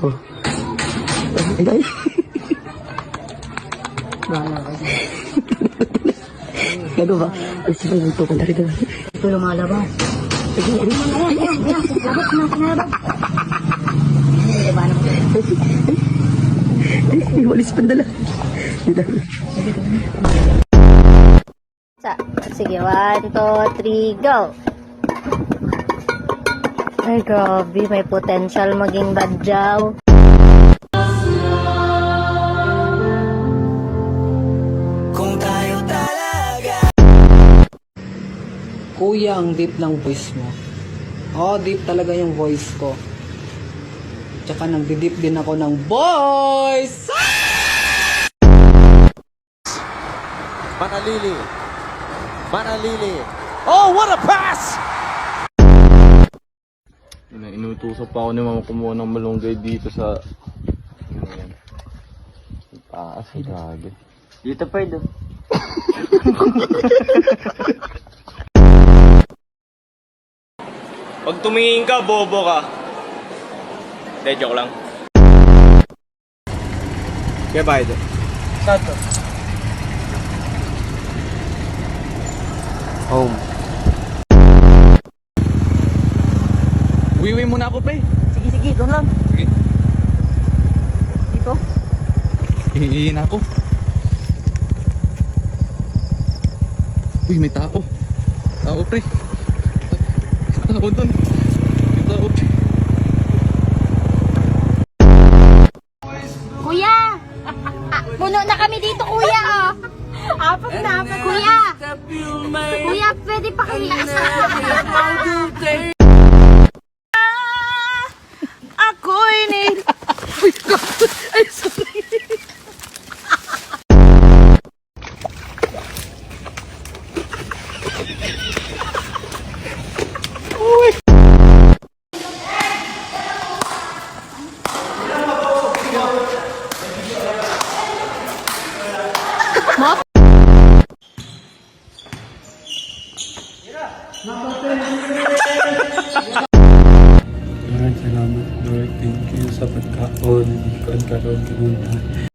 Oh. Ay, ay. Bahala ka siya. Gago ba? Ay, sige, magpupunta rito. Ito lumalabas. Sige, ay. Ayan. Labas na, sinabas. Diba naman? Ay, may walis pandala. Dito. Sige, 1, 2, 3, go! Ay, grabe. May potential maging badyaw. Kung tayo talaga. Kuya, ang deep ng voice mo. Oo, deep talaga yung voice ko. Tsaka nagdi-deep din ako ng voice! Manalili. Manalili. Oh, what a pass! Inutusan pa ako ni mama kumuha ng malunggay dito sa... Ano yan? Taas, grabe. Dito pa ito. Pag tumingin ka, bobo ka. Hindi, joke lang. Kaya ba ito? Sato. Home. Uwi muna ako, pre. Sige, doon lang. Sige. Dito. Hihihin ako. Uy, may tao. Tao, pre. Tao doon. May tao, pre. Kuya! Puno na kami dito, kuya, oh. Apat na. Kuya! Kuya, pwede pa kami isa. Ako'y ni... Ay, sorry. Salamat Lord, thank you sa pagkaon, hindi ko ang karoon kinunta.